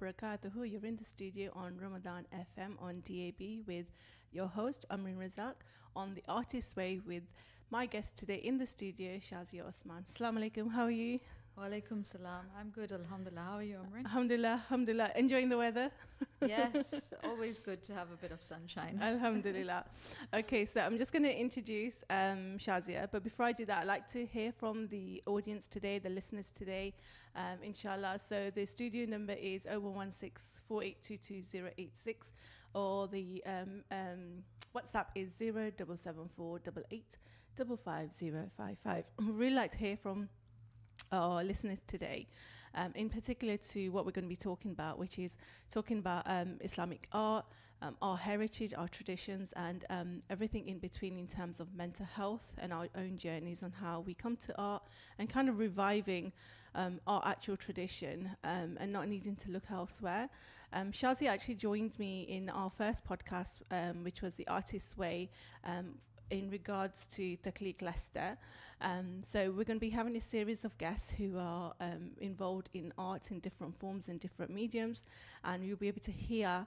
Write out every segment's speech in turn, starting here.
wabarakatuh. You're in the studio on Ramadan FM on DAB with your host, Amrin on the Artist's Way with my guest today in the studio, Shazia Osman. Assalamu alaikum, how are you? Wa alaikum salam. I'm good, alhamdulillah. How are you, Amrin? Alhamdulillah. Enjoying the weather? Yes, always good to have a bit of sunshine. Alhamdulillah. Okay, so I'm just going to introduce Shazia, but before I do that, I'd like to hear from the audience today, the listeners today, inshallah. So the studio number is 0116 4822 or the WhatsApp is 0774 88 55055. I'd really like to hear from our listeners today, in particular to what we're going to be talking about, which is talking about Islamic art, our heritage, our traditions, and everything in between in terms of mental health and our own journeys on how we come to art and kind of reviving our actual tradition and not needing to look elsewhere. Shazia actually joined me in our first podcast, which was The Artist's Way, in regards to Takhleeq Leicester. So we're going to be having a series of guests who are involved in art in different forms and different mediums, and you'll be able to hear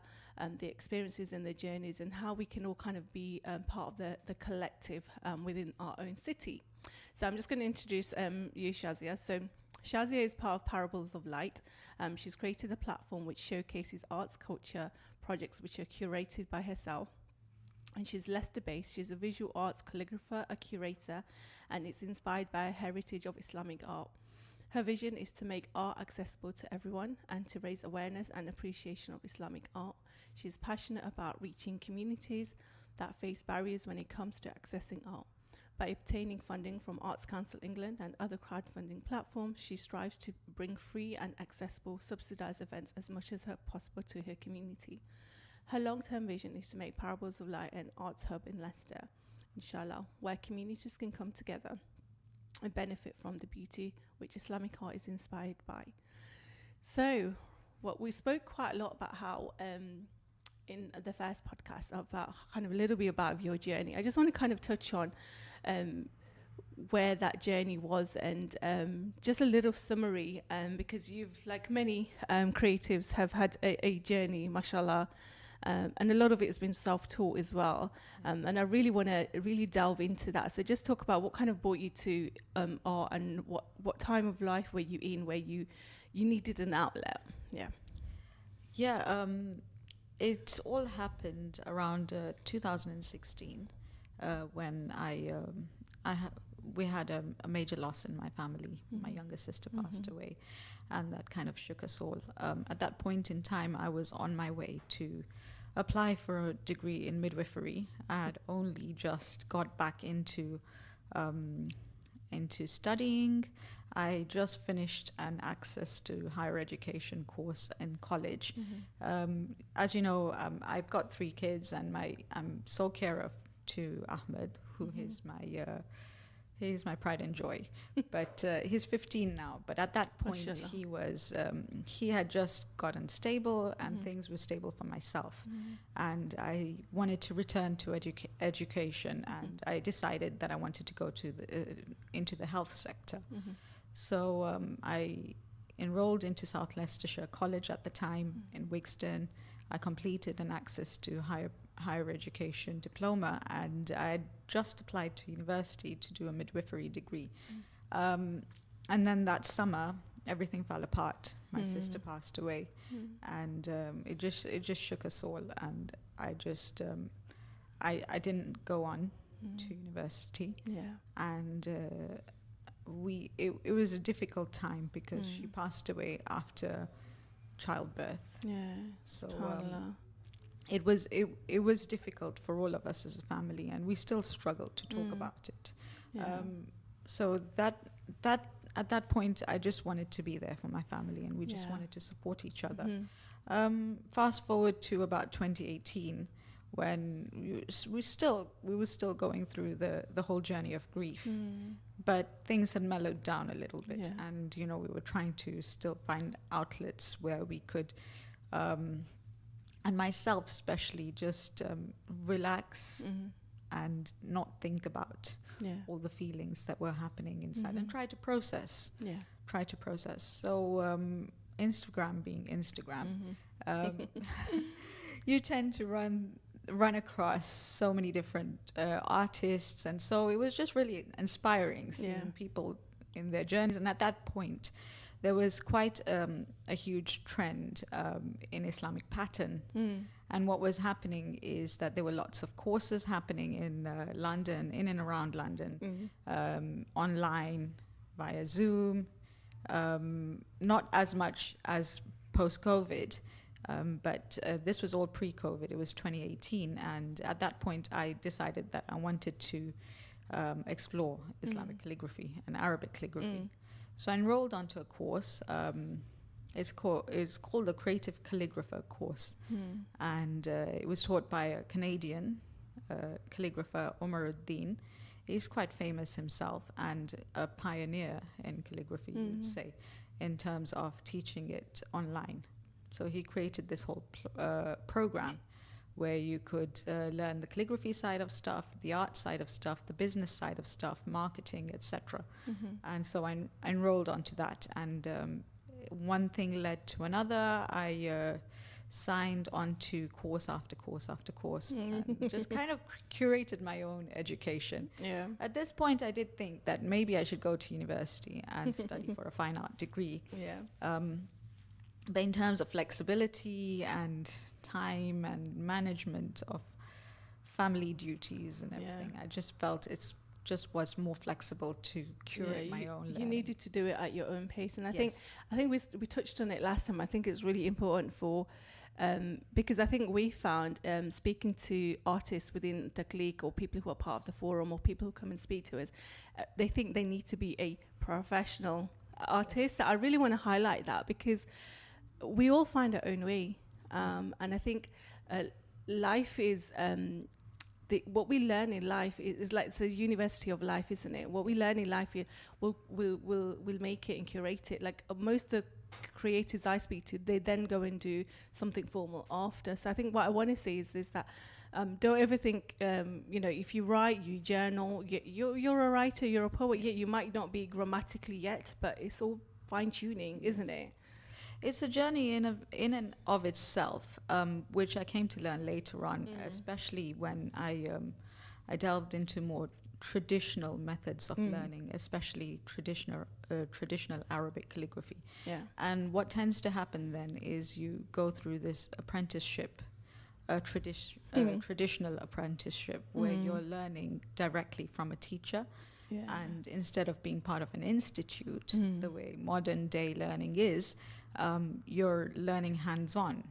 the experiences and the journeys and how we can all kind of be part of the collective within our own city. So I'm just going to introduce you, Shazia. So Shazia is part of Parables of Light. She's created a platform which showcases arts, culture, projects which are curated by herself. And she's Leicester-based. She's a visual arts calligrapher, a curator, and it's inspired by a heritage of Islamic art. Her vision is to make art accessible to everyone and to raise awareness and appreciation of Islamic art. She's passionate about reaching communities that face barriers when it comes to accessing art. By obtaining funding from Arts Council England and other crowdfunding platforms, she strives to bring free and accessible subsidised events as much as possible to her community. Her long-term vision is to make Parables of Light an arts hub in Leicester, inshallah, where communities can come together and benefit from the beauty which Islamic art is inspired by. So, we spoke quite a lot about how, in the first podcast, about kind of a little bit about your journey. I just want to kind of touch on where that journey was and just a little summary, because you've, like many creatives, have had a journey, mashallah. And a lot of it has been self-taught as well. And I really want to really delve into that. So just talk about what kind of brought you to art and what time of life were you in where you needed an outlet? Yeah, it all happened around 2016 when we had a major loss in my family. Mm-hmm. My younger sister passed away, and that kind of shook us all. At that point in time, I was on my way to apply for a degree in midwifery. I had only just got back into studying. I just finished an access to higher education course in college. Mm-hmm. As you know, I've got 3 kids, and I'm sole carer to Ahmed, who is he's my pride and joy. But he's 15 now. But at that point, he had just gotten stable, and things were stable for myself. And I wanted to return to education, and I decided that I wanted to go to into the health sector. So I enrolled into South Leicestershire College at the time in Wigston. I completed an access to higher education diploma, and I had just applied to university to do a midwifery degree. And then that summer, everything fell apart. My sister passed away, and it just shook us all. And I just I didn't go on to university. Yeah. And it was a difficult time because she passed away after childbirth. Yeah. So it was difficult for all of us as a family, and we still struggle to talk about it. Yeah. So that at that point, I just wanted to be there for my family, and we just wanted to support each other. Fast forward to about 2018, when we were still going through the whole journey of grief, but things had mellowed down a little bit, and we were trying to still find outlets where we could, and myself especially, just relax and not think about all the feelings that were happening inside, and try to process. So Instagram being Instagram, you tend to run across so many different artists, and so it was just really inspiring seeing people in their journeys. And at that point, there was quite a huge trend in Islamic pattern. And what was happening is that there were lots of courses happening in London, in and around London, online, via Zoom, not as much as post-COVID, but this was all pre-COVID. It was 2018, and at that point I decided that I wanted to explore Islamic calligraphy and Arabic calligraphy. So I enrolled onto a course. It's called the Creative Calligrapher course, and it was taught by a Canadian calligrapher, Omar Uddin. He's quite famous himself and a pioneer in calligraphy, you would say, in terms of teaching it online. So he created this whole program where you could learn the calligraphy side of stuff, the art side of stuff, the business side of stuff, marketing, etc. And so I enrolled onto that, and one thing led to another. I signed on to course after course after course, and just kind of curated my own education. At this point, I did think that maybe I should go to university and study for a fine art degree. But in terms of flexibility and time and management of family duties and everything, I just felt it just was more flexible to curate my own learning. You needed to do it at your own pace, and I think we touched on it last time. I think it's really important for because I think we found speaking to artists within Takhleeq, or people who are part of the forum, or people who come and speak to us, they think they need to be a professional artist. I really want to highlight that, because we all find our own way, and I think life is what we learn in life is like the university of life, isn't it? What we learn in life will make it and curate it. Like most of the creatives I speak to, they then go and do something formal after. So I think what I want to say is that don't ever think, if you write, you journal, you're a writer, you're a poet, yet you might not be grammatically yet, but it's all fine tuning, isn't it? It's a journey in and of itself, which I came to learn later on, especially when I delved into more traditional methods of learning, especially traditional Arabic calligraphy. And what tends to happen then is you go through this apprenticeship, traditional apprenticeship, where you're learning directly from a teacher. And instead of being part of an institute, the way modern day learning is, you're learning hands-on,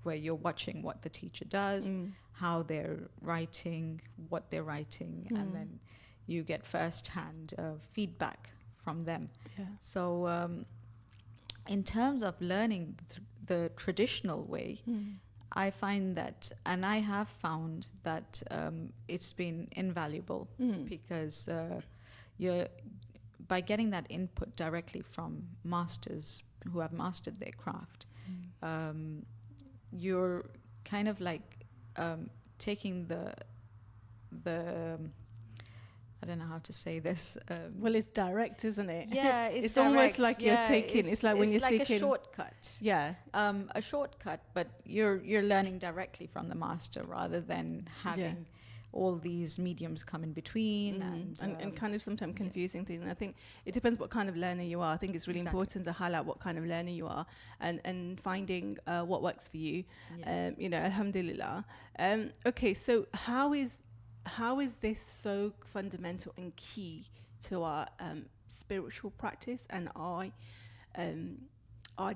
where you're watching what the teacher does, how they're writing, what they're writing, and then you get first-hand feedback from them. So in terms of learning the traditional way, I find that, and I have found that it's been invaluable, because by getting that input directly from masters who have mastered their craft, you're kind of like taking the I don't know how to say this. Well, it's direct, isn't it? Yeah, it's almost like you're taking. It's like when you're like seeking a shortcut. A shortcut, but you're learning directly from the master rather than having all these mediums come in between and kind of sometimes confusing things. And I think it depends what kind of learner you are. I think it's really important to highlight what kind of learner you are and finding what works for you. Alhamdulillah. Okay, so how is this so fundamental and key to our spiritual practice and our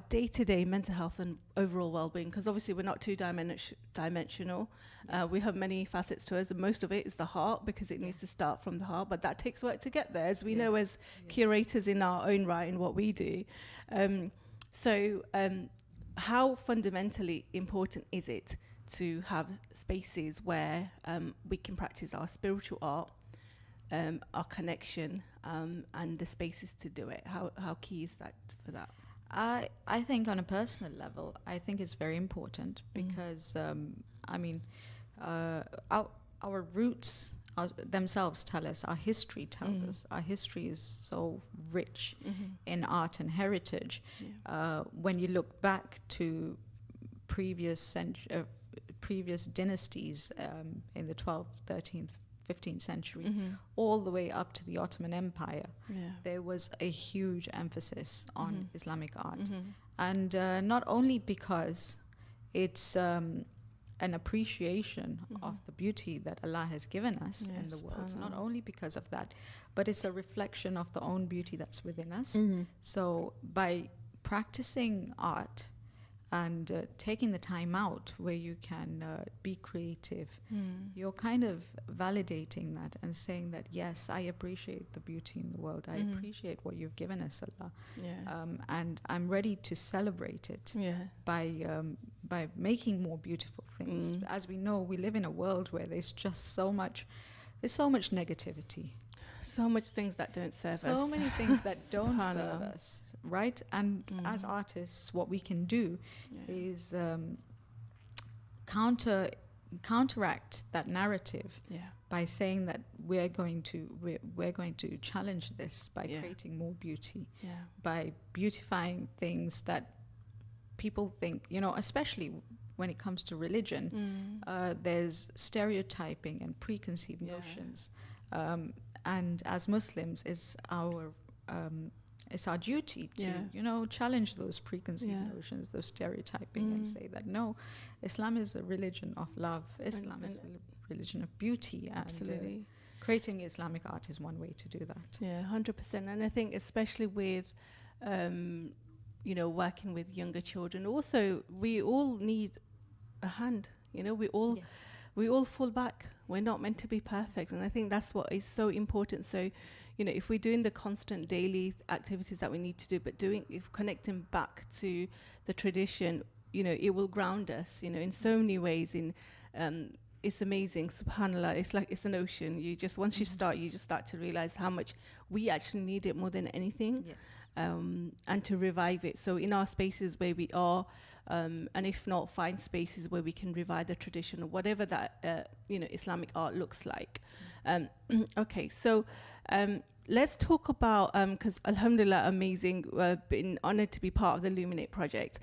day-to-day mental health and overall well-being? Because obviously we're not two-dimensional. We have many facets to us, and most of it is the heart, because it needs to start from the heart, but that takes work to get there, as we know as curators in our own right in what we do. So how fundamentally important is it to have spaces where we can practice our spiritual art, our connection, and the spaces to do it? How key is that for that? I think on a personal level, I think it's very important, because our roots, themselves tell us, our history tells us, our history is so rich in art and heritage. When you look back to previous dynasties in the 12th, 13th, 15th century, all the way up to the Ottoman Empire, there was a huge emphasis on Islamic art. And not only because it's an appreciation of the beauty that Allah has given us in the world, not only because of that, but it's a reflection of the own beauty that's within us. So by practicing art and taking the time out where you can be creative, you're kind of validating that and saying that, yes, I appreciate the beauty in the world. I appreciate what you've given us, Allah. And I'm ready to celebrate it by making more beautiful things. As we know, we live in a world where there's just so much negativity. So much things that don't serve us. So many things that don't serve us. Right? And as artists, what we can do is counteract that narrative by saying that we're going to challenge this by creating more beauty, by beautifying things that people think, especially when it comes to religion, there's stereotyping and preconceived notions. And as Muslims, it's our duty to, challenge those preconceived notions, those stereotyping, and say that no, Islam is a religion of love. Islam is a religion of beauty, and creating Islamic art is one way to do that. Yeah, 100%. And I think especially with, working with younger children, also we all need a hand. We all fall back. We're not meant to be perfect, and I think that's what is so important. So, if we're doing the constant daily activities that we need to do, but connecting back to the tradition, it will ground us, in so many ways. It's amazing, subhanallah. It's like it's an ocean. Once you start to realize how much we actually need it more than anything, and to revive it. So in our spaces where we are, and if not, find spaces where we can revive the tradition or whatever that Islamic art looks like. Okay, so let's talk about, because alhamdulillah, amazing, been honored to be part of the Illuminate project.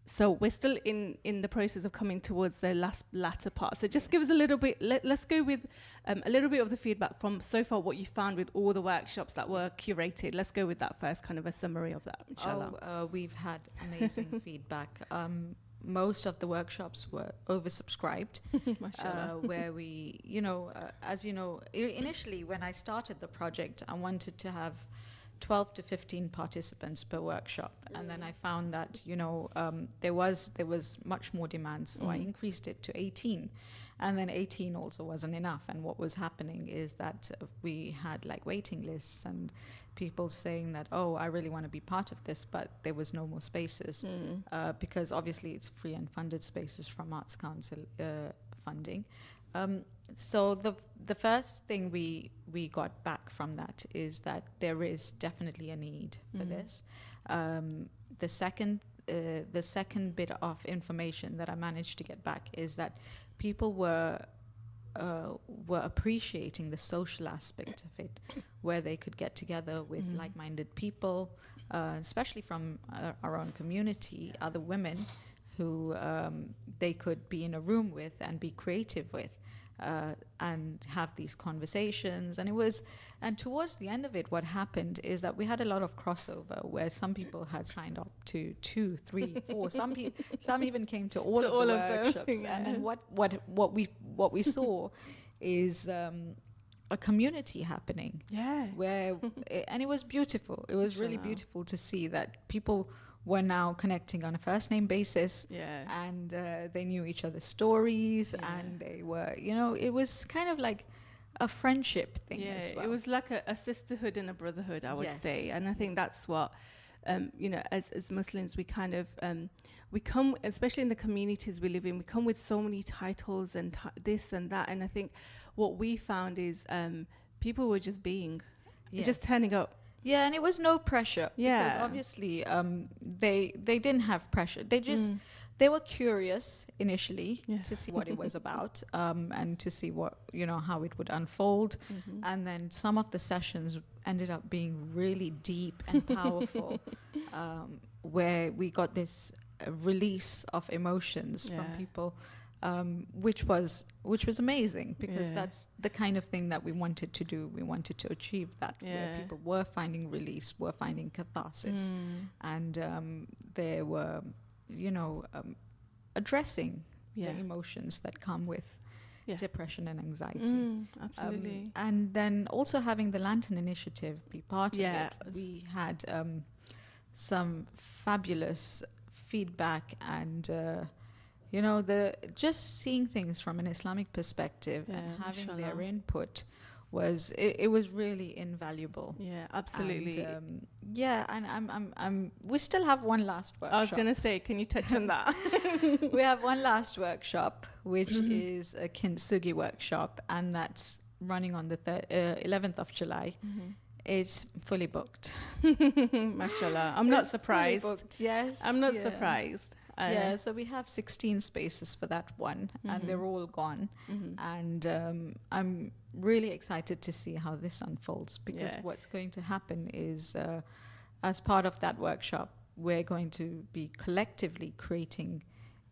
So we're still in the process of coming towards the latter part. So just give us a little bit, let's go with a little bit of the feedback from so far, what you found with all the workshops that were curated. Let's go with that first, kind of a summary of that, inshallah. We've had amazing feedback. Most of the workshops were oversubscribed, where we, as you know, initially when I started the project, I wanted to have 12 to 15 participants per workshop, and then I found that there was much more demand, so I increased it to 18, and then 18 also wasn't enough. And what was happening is that we had like waiting lists and people saying that, oh, I really want to be part of this, but there was no more spaces, because obviously it's free and funded spaces from Arts Council funding. So the first thing we got back from that is that there is definitely a need for this. The second bit of information that I managed to get back is that people were appreciating the social aspect of it, where they could get together with like-minded people, especially from our own community, other women who they could be in a room with and be creative with. And have these conversations, and towards the end of it, what happened is that we had a lot of crossover, where some people had signed up to 2, 3, 4. Some even came to all of the workshops, and then what we saw is a community happening. And it was beautiful. It was really beautiful to see that people were now connecting on a first name basis, and they knew each other's stories, and they were, it was kind of like a friendship thing as well. It was like a sisterhood and a brotherhood, I would say. And I think that's what, as Muslims, we kind of, we come, especially in the communities we live in, we come with so many titles and this and that. And I think what we found is people were just just turning up. Yeah, and it was no pressure. Yeah. Because obviously they didn't have pressure. They were curious initially to see what it was about, and to see what, how it would unfold. And then some of the sessions ended up being really deep and powerful, where we got this release of emotions from people, which was amazing, because that's the kind of thing that we wanted to do. We wanted to achieve that, where people were finding release, were finding catharsis, and they were, addressing the emotions that come with depression and anxiety. Absolutely. And then also having the Lantern Initiative be part of it. We had some fabulous feedback, and just seeing things from an Islamic perspective and having their input was really invaluable. Yeah, absolutely. And, and we still have one last workshop. I was going to say, can you touch on that? We have one last workshop, which is a Kintsugi workshop, and that's running on the 11th of July. It's fully booked. Mashallah. I'm not surprised. Fully booked, yes. I'm not surprised. So we have 16 spaces for that one, and they're all gone. And I'm really excited to see how this unfolds, because what's going to happen is, as part of that workshop, we're going to be collectively creating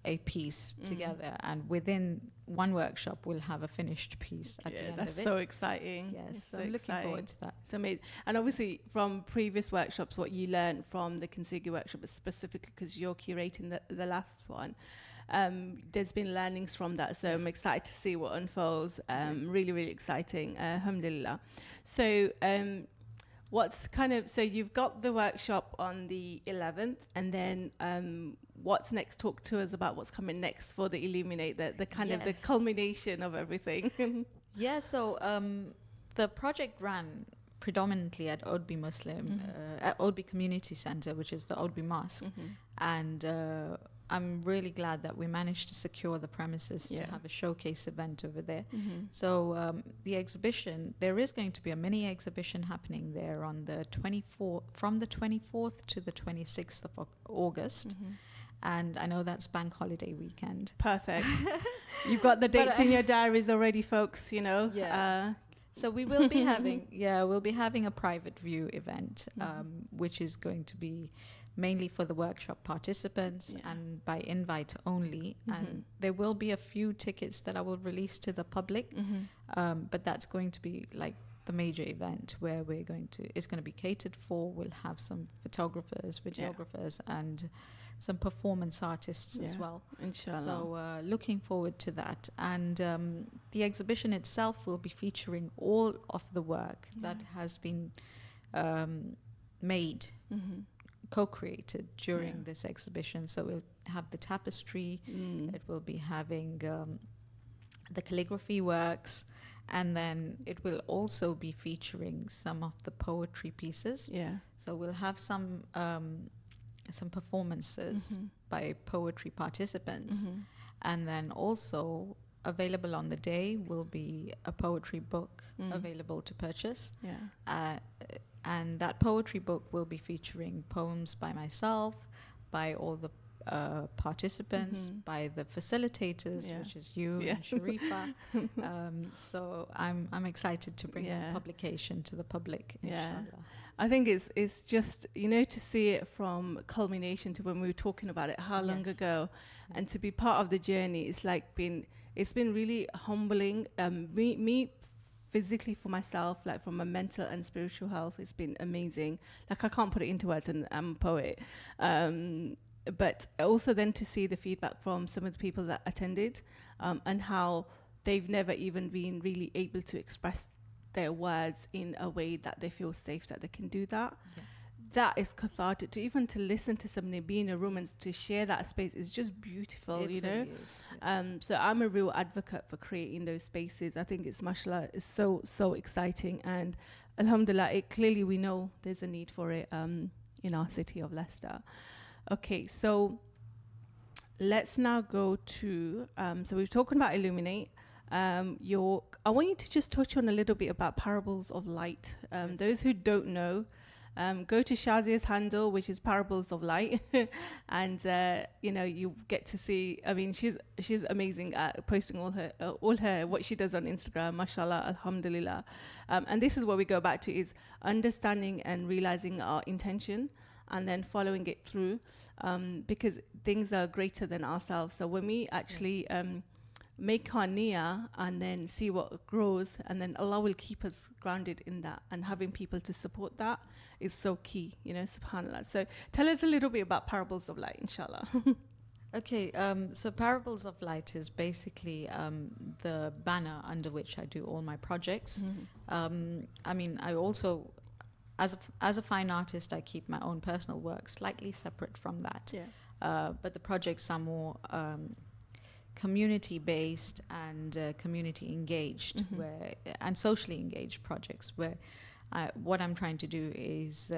a piece together, and within one workshop we'll have a finished piece at the end of it. That's so exciting. Yes, so I'm looking forward to that. It's amazing. And obviously from previous workshops, what you learned from the Kintsugi workshop, specifically because you're curating the last one, there's been learnings from that, so I'm excited to see what unfolds. Really, really exciting. Alhamdulillah. So so you've got the workshop on the 11th, and then what's next? Talk to us about what's coming next for the Illuminate, the kind of the culmination of everything. So the project ran predominantly at Odbi Muslim, at Odbi Community Center, which is the Odbi Mosque, and I'm really glad that we managed to secure the premises to have a showcase event over there. So the exhibition, there is going to be a mini exhibition happening there on the 24th, from the 24th to the 26th of August. And I know that's bank holiday weekend. Perfect. You've got the dates in your diaries already, folks, So we will be having a private view event, which is going to be mainly for the workshop participants and by invite only. And there will be a few tickets that I will release to the public, but that's going to be like the major event where it's going to be catered for. We'll have some photographers, videographers, and some performance artists as well. Inshallah. So looking forward to that. And the exhibition itself will be featuring all of the work that has been made, co-created during this exhibition. So we'll have the tapestry, it will be having the calligraphy works, and then it will also be featuring some of the poetry pieces. So we'll have some performances by poetry participants, and then also available on the day will be a poetry book available to purchase. And that poetry book will be featuring poems by myself, by all the participants, by the facilitators, which is you and Sharifa. So I'm excited to bring the publication to the public, inshallah. I think it's just, to see it from culmination to when we were talking about it, how long ago, and to be part of the journey, it's been really humbling. Me physically, for myself, like from my mental and spiritual health, it's been amazing. Like I can't put it into words, and I'm a poet. But also then to see the feedback from some of the people that attended, and how they've never even been really able to express their words in a way that they feel safe that they can do that. That is cathartic. To listen to somebody, be in a room and to share that space is just beautiful, It really is, So I'm a real advocate for creating those spaces. I think it's, mashallah, it's so exciting, and alhamdulillah, clearly we know there's a need for it in our city of Leicester. Okay, so let's now go to, so we've talked about Illuminate. I want you to just touch on a little bit about Parables of Light. Those who don't know, go to Shazia's handle, which is Parables of Light, and you get to see. I mean, she's amazing at posting all her what she does on Instagram. Mashallah, alhamdulillah. And this is what we go back to: is understanding and realizing our intention, and then following it through, because things are greater than ourselves. So when we actually make our niyyah and then see what grows, and then Allah will keep us grounded in that, and having people to support that is so key, subhanallah. So tell us a little bit about Parables of Light, inshallah. Okay, so Parables of Light is basically the banner under which I do all my projects. I mean, I also, as a fine artist, I keep my own personal work slightly separate from that. But the projects are more community-based and community-engaged, and socially engaged projects, where what I'm trying to do is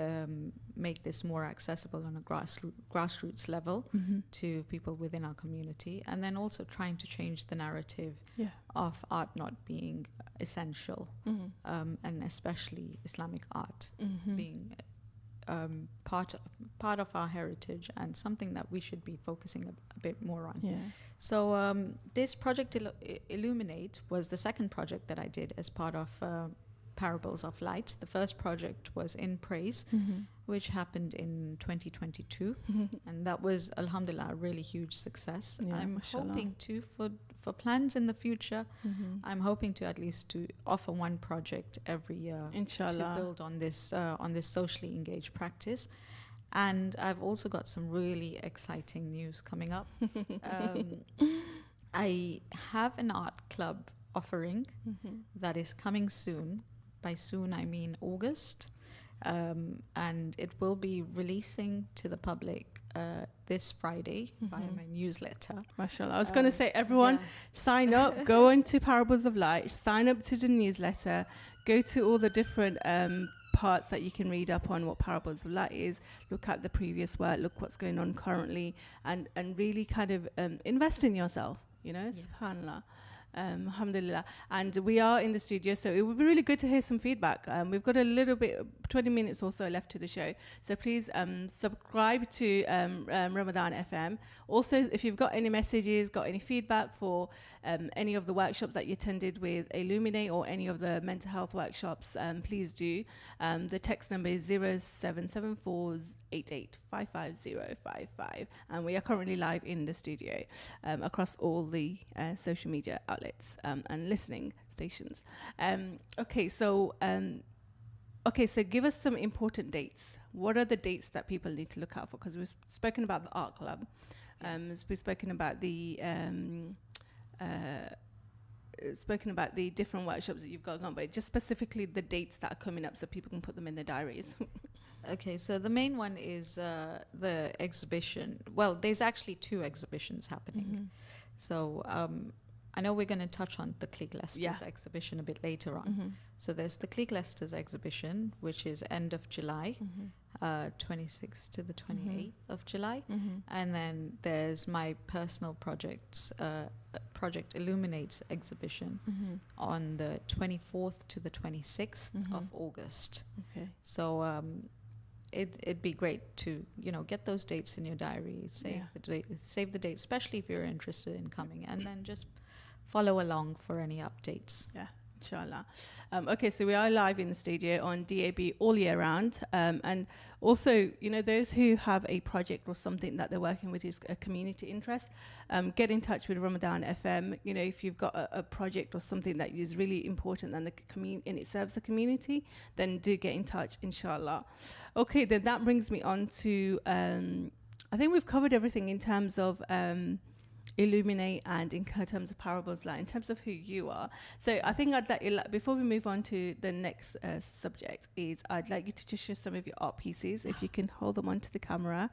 make this more accessible on a grassroots level to people within our community, and then also trying to change the narrative of art not being essential, and especially Islamic art being part of our heritage and something that we should be focusing a bit more on. So this project Illuminate was the second project that I did as part of Parables of Light. The first project was In Praise, which happened in 2022, and that was, alhamdulillah, a really huge success. I'm hoping to, for plans in the future, I'm hoping to at least to offer one project every year, inshallah, to build on this socially engaged practice. And I've also got some really exciting news coming up. I have an art club offering that is coming soon. By soon, I mean August. And it will be releasing to the public this Friday via my newsletter. MashaAllah. I was going to say, everyone, sign up, go into Parables of Light, sign up to the newsletter, go to all the different parts that you can read up on what Parables of Light is, look at the previous work, look what's going on currently, and really kind of invest in yourself, subhanAllah. Alhamdulillah. And we are in the studio, so it would be really good to hear some feedback. We've got a little bit, 20 minutes or so left to the show, so please subscribe to Ramadan FM. Also, if you've got any messages, got any feedback for any of the workshops that you attended with Illuminate or any of the mental health workshops, please do. The text number is 0774885555, and we are currently live in the studio across all the social media outlets and listening stations. So give us some important dates. What are the dates that people need to look out for? Because we've spoken about the art club, we've spoken about the different workshops that you've got on, but just specifically the dates that are coming up so people can put them in their diaries. Okay, so the main one is the exhibition. Well, there's actually two exhibitions happening. So I know we're going to touch on the Takhleeq Leicester's exhibition a bit later on. So there's the Takhleeq Leicester's exhibition, which is end of July, 26th to the 28th of July. And then there's my personal project Illuminates exhibition on the 24th to the 26th of August. Okay. So it'd be great to get those dates in your diary, save the date, especially if you're interested in coming, and then just follow along for any updates. Inshallah. So we are live in the studio on DAB all year round, and also those who have a project or something that they're working with is a community interest, get in touch with Ramadan FM. If you've got a project or something that is really important and and it serves the community, then do get in touch, inshallah. Okay, then that brings me on to I think we've covered everything in terms of Illuminate and in terms of Parables, like in terms of who you are. So I think I'd like, before we move on to the next subject, I'd like you to just show some of your art pieces, if you can hold them onto the camera,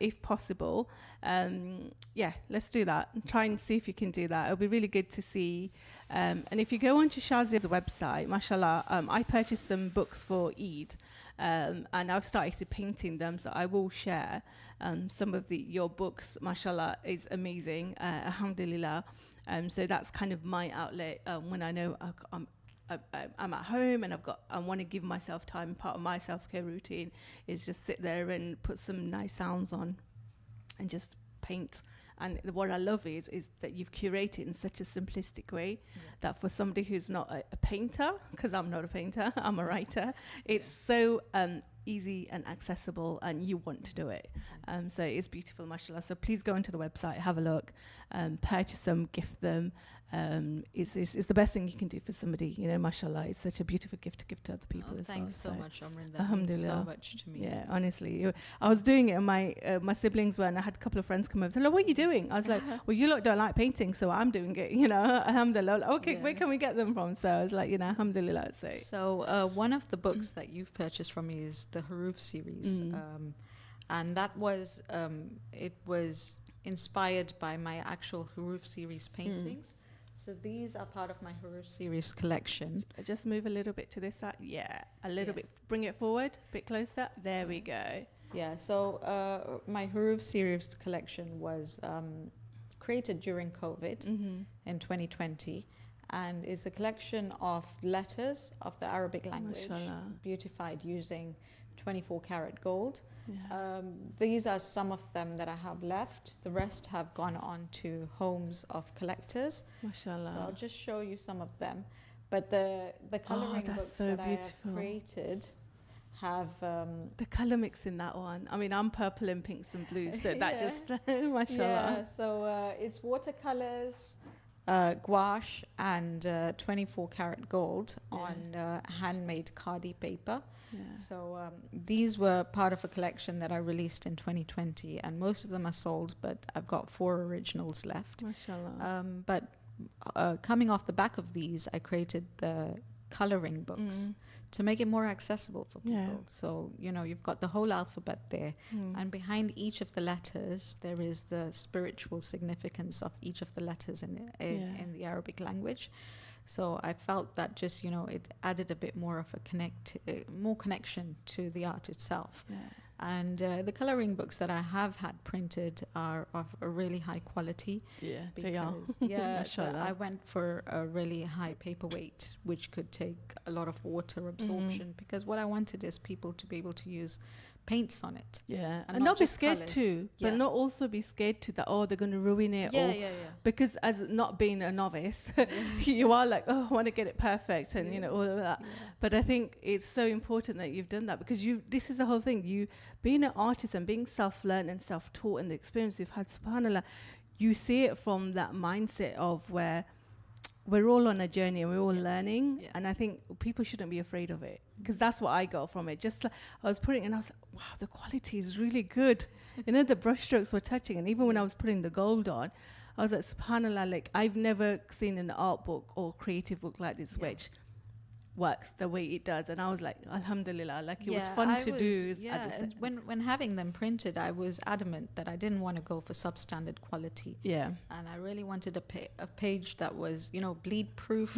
if possible. Let's do that. Try and see if you can do that. It'll be really good to see. And if you go onto Shazia's website, mashallah, I purchased some books for Eid, and I've started painting them, so I will share some of your books. Mashallah is amazing, alhamdulillah. So that's kind of my outlet when I know I'm at home and I want to give myself time. Part of my self-care routine is just sit there and put some nice sounds on and just paint. And what I love is that you've curated in such a simplistic way that for somebody who's not a painter, because I'm not a painter, I'm a writer, it's so easy and accessible, and you want to do it. So it's beautiful, mashallah. So please go onto the website, have a look, purchase them, gift them. It's the best thing you can do for somebody, you know, mashallah. It's such a beautiful gift to give to other people as thanks well. so much, Amrin. That means so much to me. Yeah, honestly. I was doing it, and my siblings were, and I had a couple of friends come over. They're like, what are you doing? I was like, well, you lot don't like painting, so I'm doing it, you know, alhamdulillah. Okay, where can we get them from? So I was like, you know, alhamdulillah. So one of the books that you've purchased from me is the Huruf series. And that was, it was inspired by my actual Huruf series paintings. So these are part of my Huruf series collection. Just move a little bit to this side. Yeah, a little bit. Bring it forward, a bit closer. There we go. Yeah, so my Huruf series collection was created during COVID in 2020. And it's a collection of letters of the Arabic language, beautified using 24 karat gold. Yeah. These are some of them that I have left. The rest have gone on to homes of collectors. Mashallah. So I'll just show you some of them. But the coloring books that I have created have... the colour mix in that one. I mean, I'm purple and pinks and blues, so that just... mashallah. Yeah, so it's watercolours, gouache and 24 karat gold on handmade khadi paper. Yeah. So these were part of a collection that I released in 2020, and most of them are sold, but I've got 4 originals left. Mashallah. But coming off the back of these, I created the coloring books to make it more accessible for people. Yeah. So, you know, you've got the whole alphabet there, and behind each of the letters, there is the spiritual significance of each of the letters in the Arabic language. So I felt that just, you know, it added a bit more of a more connection to the art itself. Yeah. And the coloring books that I have had printed are of a really high quality. Yeah, they are. Yeah, I went for a really high paperweight, which could take a lot of water absorption, because what I wanted is people to be able to use paints on it. Yeah, and not be scared to, but not also be scared to that, oh, they're going to ruin it. Because as not being a novice, you are like, oh, I want to get it perfect, and you know, all of that. Yeah. But I think it's so important that you've done that, because this is the whole thing. You being an artist and being self-learned and self-taught, and the experience you've had, subhanAllah, you see it from that mindset of where we're all on a journey and we're all learning. Yeah. And I think people shouldn't be afraid of it, because that's what I got from it. Just like I was putting, and I was like, wow, the quality is really good. You know, the brush strokes were touching. And even when I was putting the gold on, I was like, subhanAllah, like I've never seen an art book or creative book like this, which works the way it does. And I was like, alhamdulillah, like it was fun to do. And when having them printed, I was adamant that I didn't want to go for substandard quality. Yeah. And I really wanted a page that was, you know, bleed proof,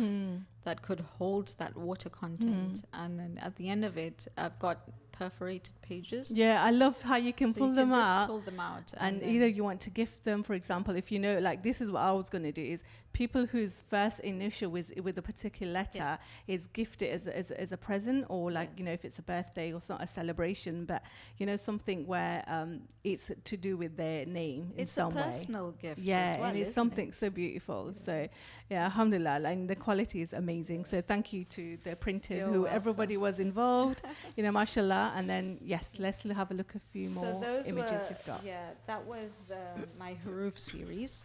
that could hold that water content. And then at the end of it, I've got perforated pages. Yeah, I love how you can pull them out. Just pull them out. And either you want to gift them, for example, if you know, like this is what I was going to do, is people whose first initial with a particular letter is gifted as a present, or like, you know, if it's a birthday or it's not a celebration, but, you know, something where it's to do with their name in some way. It's a personal gift as well, and it's something so beautiful. So, yeah, alhamdulillah, and the quality is amazing. So thank you to the printers, everybody was involved, you know, mashallah. And then, yes, let's have a look at a few more images you've got. Yeah, that was my Huruf series.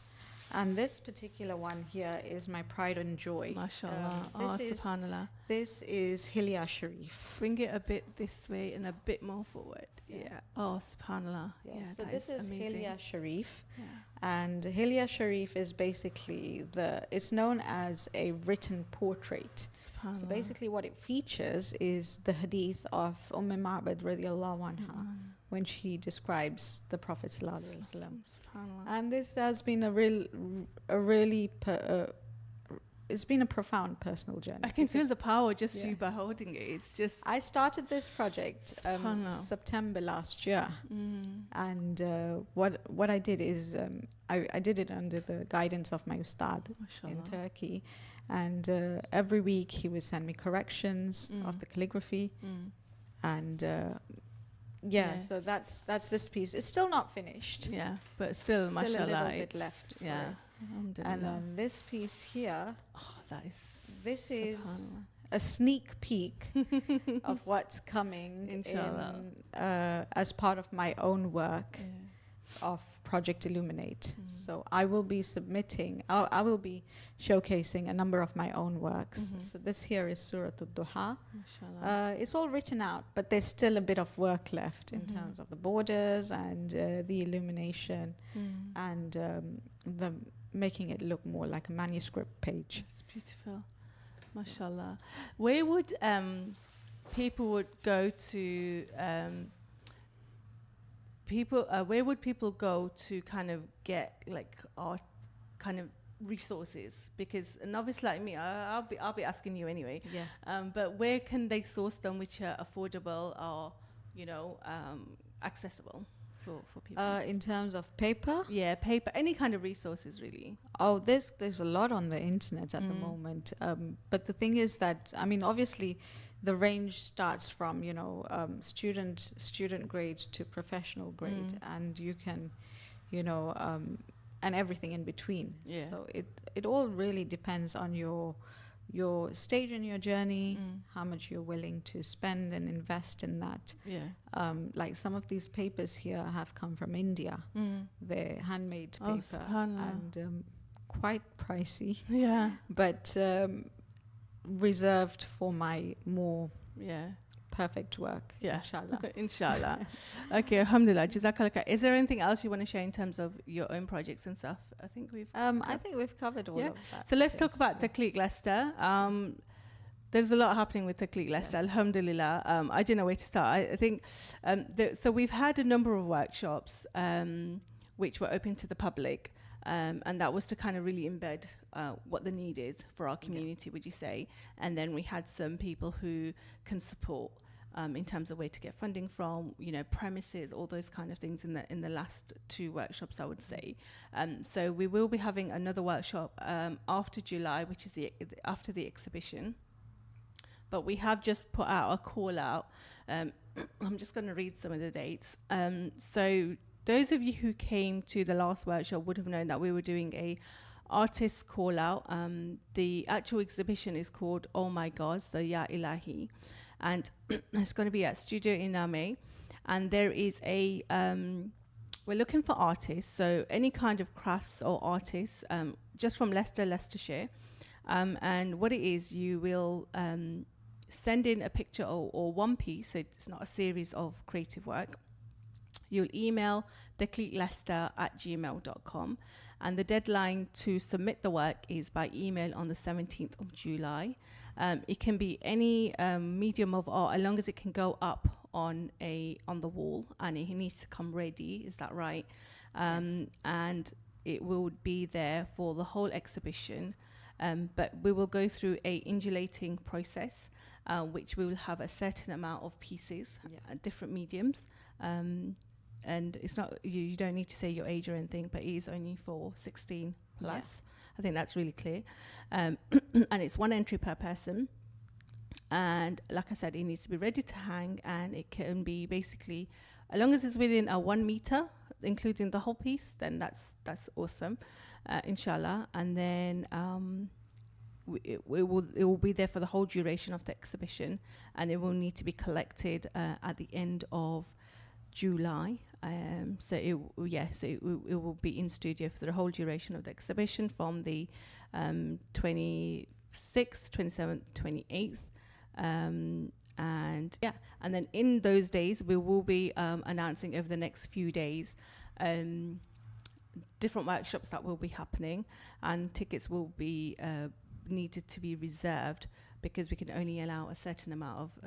And this particular one here is my Pride and Joy. MashaAllah. Subhanallah. This is Hilya Sharif. Bring it a bit this way and a bit more forward. Yeah. Oh, subhanallah. Yeah, so this is Hilya Sharif. Yeah. And Hilya Sharif is basically it's known as a written portrait. So basically what it features is the hadith of Ma'bad radiallahu anha, when she describes the Prophet sallallahu alaihi wasallam. And this has been a really it's been a profound personal journey. I can feel the power just Yeah. you by holding it. It's just I started this project Subhanallah. September last year, and what I did is I did it under the guidance of my ustad in mashallah. Turkey, and every week he would send me corrections of the calligraphy, and Yeah. so that's this piece. It's still not finished. Yeah, but still, Still a mashallah, little bit it's- left for Yeah. it. Alhamdulillah. And then this piece here, Oh, that is. this is subhanallah. a sneak peek of what's coming Inshallah. as part of my own work Yeah. of Project Illuminate. So I will be submitting, I will be showcasing a number of my own works. So this here is Surah Al-Duha. Mashallah. It's all written out, but there's still a bit of work left in terms of the borders and the illumination and the making it look more like a manuscript page. It's beautiful. Mashallah. Where would people would go to where would people go to kind of get like art kind of resources? Because a novice like me, I'll be asking you anyway. Yeah. But where can they source them which are affordable or accessible for people? In terms of paper, Yeah, paper, any kind of resources really. oh, there's a lot on the internet at the moment. But the thing is that, I mean, obviously, the range starts from student grade to professional grade, and you can, and everything in between. Yeah. So it all really depends on your stage in your journey, how much you're willing to spend and invest in that. Yeah. Like some of these papers here have come from India. They're handmade Oh, paper subhanallah. and quite pricey, Yeah. but reserved for my more Yeah. perfect work, Yeah. inshallah. Inshallah. Okay, alhamdulillah. Jazakallah khair. Is there anything else you want to share in terms of your own projects and stuff? I think we've covered all Yeah. of that. So let's talk yes, about yeah. Takhleeq Leicester. There's a lot happening with Takhleeq Leicester, Yes. alhamdulillah. I don't know where to start. I think, so we've had a number of workshops which were open to the public, and that was to kind of really embed what the need is for our community, would you say? And then we had some people who can support in terms of where to get funding from, premises, all those kind of things in the last two workshops, I would say. So we will be having another workshop after July, which is after the exhibition. But we have just put out a call out. I'm just going to read some of the dates. So those of you who came to the last workshop would have known that we were doing a artist call out. The actual exhibition is called Oh My God, so Ya Ilahi. And it's going to be at Studio Iname. And there is we're looking for artists, so any kind of crafts or artists, just from Leicestershire. And what it is, you will send in a picture or one piece, so it's not a series of creative work. You'll email takhleeqleicester@gmail.com, and the deadline to submit the work is by email on the 17th of July. It can be any medium of art, as long as it can go up on the wall, and it needs to come ready. Is that right? Yes. And it will be there for the whole exhibition. But we will go through a indulating process, which we will have a certain amount of pieces, different mediums. And it's not, you don't need to say your age or anything, but it is only for 16 plus. Yeah. I think that's really clear. And it's one entry per person. And like I said, it needs to be ready to hang, and it can be basically, as long as it's within a 1 meter, including the whole piece, then that's awesome, inshallah. And then it will be there for the whole duration of the exhibition, and it will need to be collected at the end of July. So it will be in studio for the whole duration of the exhibition from the 26th, 27th, 28th. And then in those days we will be announcing over the next few days different workshops that will be happening, and tickets will be needed to be reserved, because we can only allow a certain amount of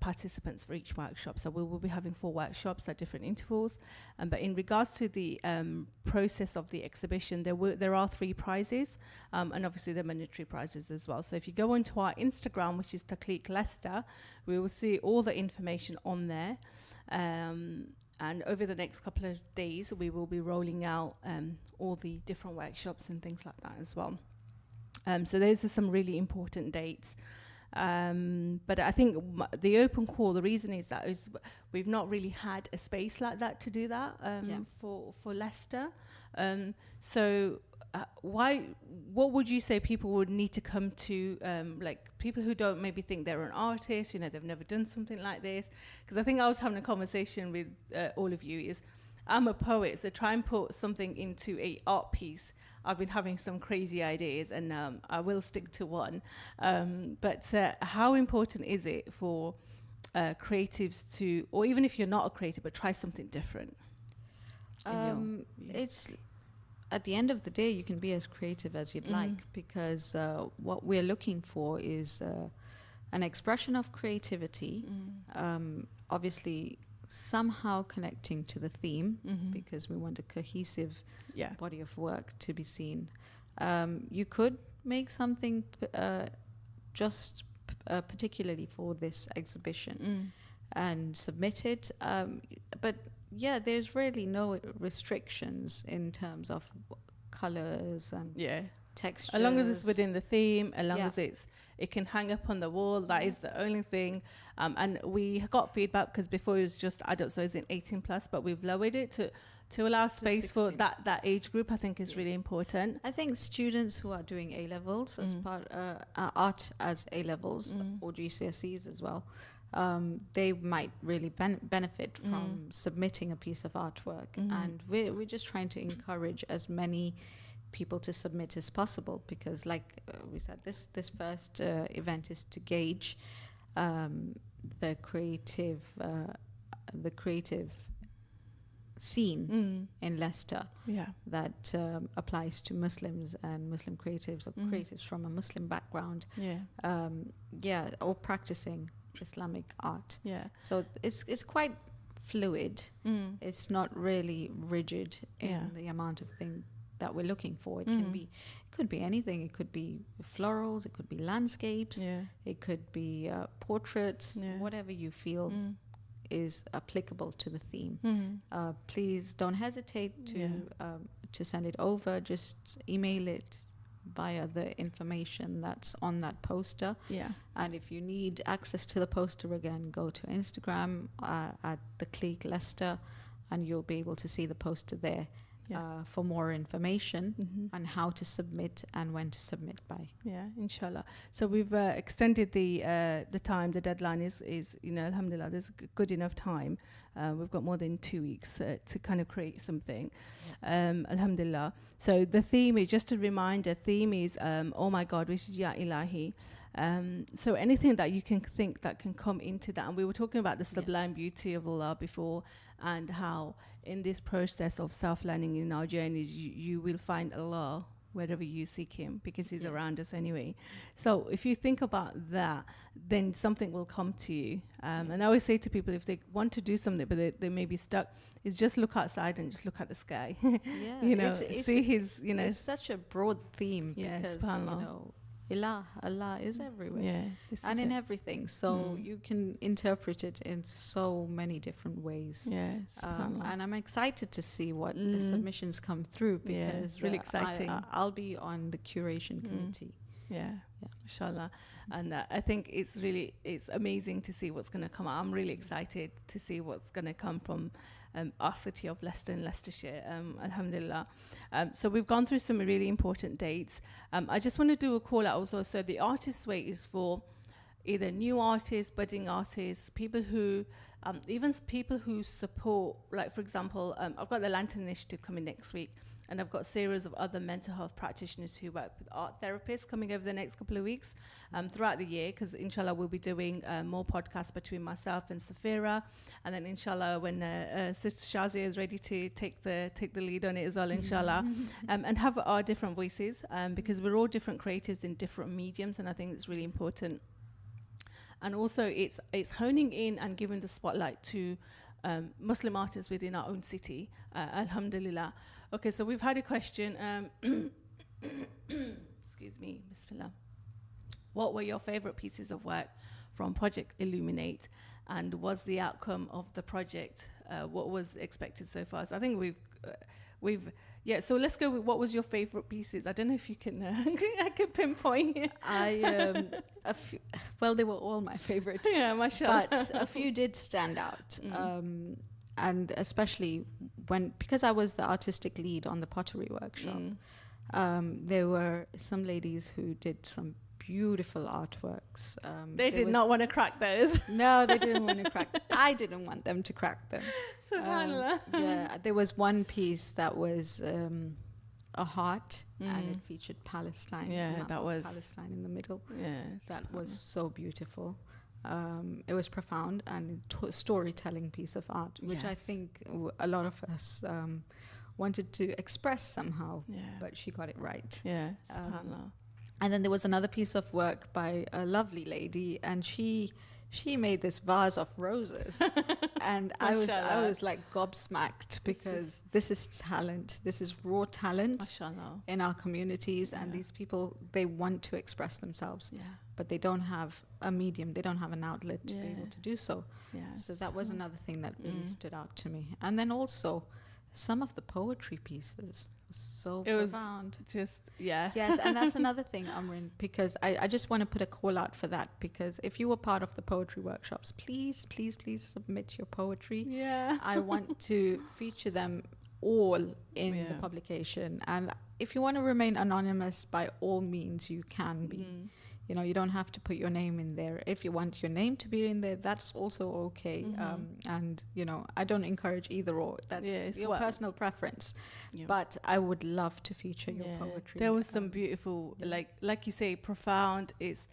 participants for each workshop. So we will be having 4 workshops at different intervals. But in regards to the process of the exhibition, there are 3 prizes, and obviously the mandatory prizes as well. So if you go onto our Instagram, which is Takhleeq Leicester, we will see all the information on there. And over the next couple of days, we will be rolling out all the different workshops and things like that as well. So those are some really important dates. But I think the open call, the reason is that we've not really had a space like that to do that for Leicester. So what would you say people would need to come to, like people who don't maybe think they're an artist, they've never done something like this? Because I think I was having a conversation with all of you is, I'm a poet, so try and put something into a art piece. I've been having some crazy ideas, and I will stick to one. But how important is it for creatives to, or even if you're not a creative, but try something different? It's at the end of the day, you can be as creative as you'd like, because what we're looking for is an expression of creativity, obviously somehow connecting to the theme, because we want a cohesive body of work to be seen. You could make something just particularly for this exhibition and submit it, but there's really no restrictions in terms of colors and textures. As long as it's within the theme, as long as it can hang up on the wall, that is the only thing. And we got feedback, because before it was just adults, so it's in 18 plus, but we've lowered it to allow space for that age group. I think is really important. I think students who are doing A-levels as part art as A-levels or GCSEs as well, they might really benefit from submitting a piece of artwork. And we're just trying to encourage as many people to submit as possible, because like we said, this first event is to gauge the creative scene in Leicester that applies to Muslims and Muslim creatives, or creatives from a Muslim background, or practicing Islamic art. So it's quite fluid. It's not really rigid in the amount of thing that we're looking for. It could be anything. It could be florals, it could be landscapes, it could be portraits, whatever you feel is applicable to the theme. Please don't hesitate to send it over. Just email it via the information that's on that poster. And if you need access to the poster, again, go to Instagram at Takhleeq Leicester, and you'll be able to see the poster there for more information on how to submit and when to submit by. Inshallah. So we've extended the time. The deadline is alhamdulillah, there's good enough time. We've got more than 2 weeks to kind of create something. Alhamdulillah. So the theme is, just a reminder, theme is oh my God, which is Ya Ilahi. So anything that you can think that can come into that. And we were talking about the sublime beauty of Allah before, and how in this process of self-learning in our journeys, you will find Allah wherever you seek Him, because He's around us anyway. So if you think about that, then something will come to you. And I always say to people, if they want to do something but they may be stuck, is just look outside and just look at the sky. See His, It's such a broad theme, because Allah is everywhere, and in everything. So you can interpret it in so many different ways. And I'm excited to see what the submissions come through, because it's really exciting. I'll be on the curation committee. Inshallah. And I think it's amazing to see what's going to come out. I'm really excited to see what's going to come from our city of Leicester and Leicestershire, alhamdulillah. So we've gone through some really important dates. I just want to do a call out also. So the Artist's Way is for either new artists, budding artists, people who, even people who support, like for example, I've got the Lantern Initiative coming next week. And I've got a series of other mental health practitioners who work with art therapists coming over the next couple of weeks throughout the year, because inshallah we'll be doing more podcasts between myself and Safira, and then inshallah when Sister Shazia is ready to take the lead on it as well, inshallah, and have our different voices, because we're all different creatives in different mediums, and I think it's really important. and also it's honing in and giving the spotlight to Muslim artists within our own city. Alhamdulillah. Okay, so we've had a question. Excuse me, Bismillah. What were your favorite pieces of work from Project Illuminate, and was the outcome of the project what was expected so far? So I think we've yeah. So let's go with what was your favorite pieces. I don't know if you can I can pinpoint it. Well, they were all my favorite. Yeah, mashallah. But a few did stand out, and especially because I was the artistic lead on the pottery workshop. There were some ladies who did some beautiful artworks. They did not want to crack those. No, they didn't want to crack them. I didn't want them to crack them. Subhanallah. Yeah, there was one piece that was a heart, and it featured Palestine. Yeah, that was Palestine in the middle. Yeah, that was so beautiful. It was profound and storytelling piece of art, which I think a lot of us wanted to express somehow. Yeah. But she got it right. Yeah, subhanallah. And then there was another piece of work by a lovely lady, and she made this vase of roses, and I was like gobsmacked, because this is talent. This is raw talent Mashallah. In our communities, and these people, they want to express themselves, but they don't have a medium, they don't have an outlet to be able to do so. So that was another thing that really stood out to me. And then also some of the poetry pieces was so profound. Yes, and that's another thing, Amrin, because I just want to put a call out for that, because if you were part of the poetry workshops, please submit your poetry. I want to feature them all in the publication, and if you want to remain anonymous, by all means you can be. You know, you don't have to put your name in there. If you want your name to be in there, that's also okay. And, you know, I don't encourage either or. That's your personal preference. But I would love to feature your poetry. There was some beautiful, like you say, profound. It's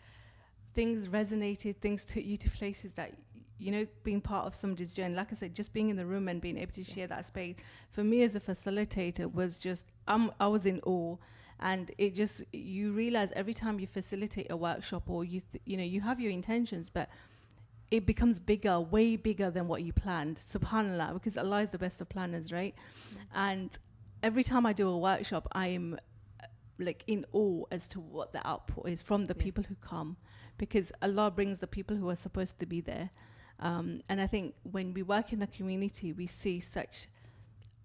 things resonated, things took you to places that, you know, being part of somebody's journey. Like I said, just being in the room and being able to share that space, for me as a facilitator, was just, I was in awe. And it just, you realize every time you facilitate a workshop, or you know, you have your intentions, but it becomes bigger, way bigger than what you planned. Subhanallah, because Allah is the best of planners, right? And every time I do a workshop, I'm like in awe as to what the output is from the people who come, because Allah brings the people who are supposed to be there. And I think when we work in the community, we see such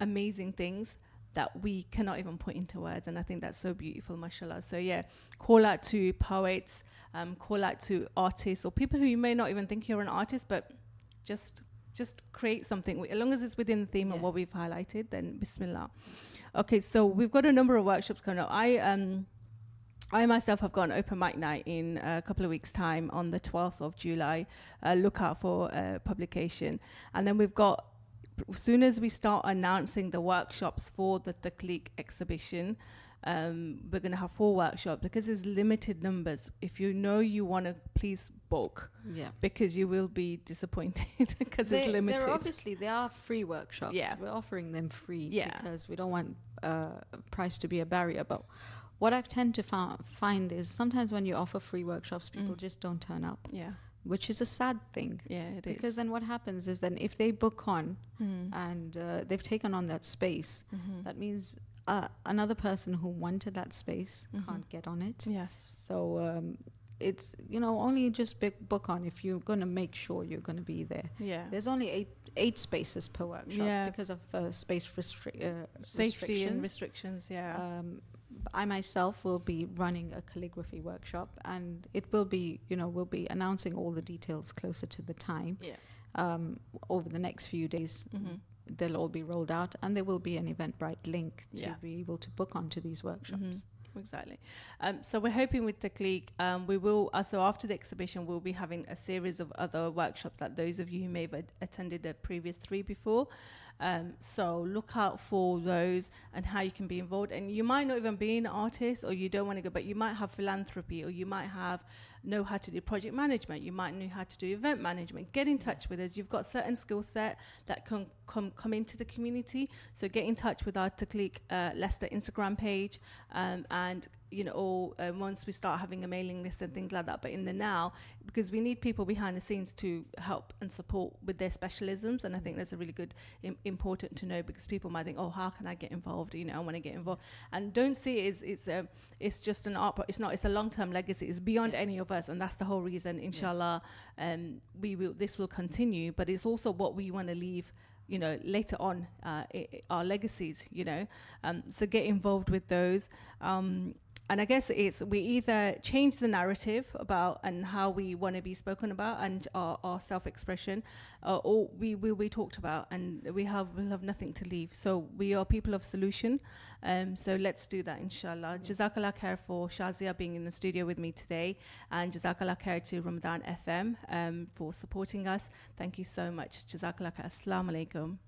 amazing things that we cannot even put into words, and I think that's so beautiful, mashallah. So yeah, call out to poets, call out to artists, or people who you may not even think you're an artist, but just create something. As long as it's within the theme of what we've highlighted, then bismillah. Okay, so we've got a number of workshops coming up. I myself have got an open mic night in a couple of weeks' time on the 12th of July. Look out for publication. And then we've got, as soon as we start announcing the workshops for the Takhleeq exhibition, we're going to have 4 workshops, because there's limited numbers. If you know you want to, please book, because you will be disappointed because it's limited. They are free workshops. We're offering them free because we don't want price to be a barrier. But what I've tend to find is sometimes when you offer free workshops, people just don't turn up. Which is a sad thing. Because then what happens is, then if they book on and they've taken on that space, that means another person who wanted that space can't get on it. So it's, you know, only just book on if you're going to make sure you're going to be there. There's only 8 spaces per workshop because of space safety and restrictions. I myself will be running a calligraphy workshop, and it will be, you know, we'll be announcing all the details closer to the time. Over the next few days, they'll all be rolled out, and there will be an Eventbrite link to be able to book onto these workshops. Exactly. So we're hoping with Takhleeq, we will, so after the exhibition, we'll be having a series of other workshops that those of you who may have attended the previous 3 before. So look out for those and how you can be involved. And you might not even be an artist, or you don't want to go, but you might have philanthropy, or you might know how to do project management. You might know how to do event management. Get in touch with us. You've got certain skill set that can come into the community. So get in touch with our Takhleeq Leicester Instagram page, and or once we start having a mailing list and things like that. But in the now, because we need people behind the scenes to help and support with their specialisms, and I think that's a really good, important to know, because people might think, oh, how can I get involved? I want to get involved, and don't see it as it's just an art. It's not. It's a long-term legacy. It's beyond any of us, and that's the whole reason. Inshallah, this will continue. But it's also what we want to leave, later on, our legacies, so get involved with those. And I guess we either change the narrative about and how we want to be spoken about and our self-expression, or we will be talked about, and we'll have nothing to leave. So we are people of solution. So let's do that, inshallah. Jazakallah khair for Shazia being in the studio with me today, and Jazakallah khair to Ramadan FM for supporting us. Thank you so much. Jazakallah khair. Assalamu alaikum.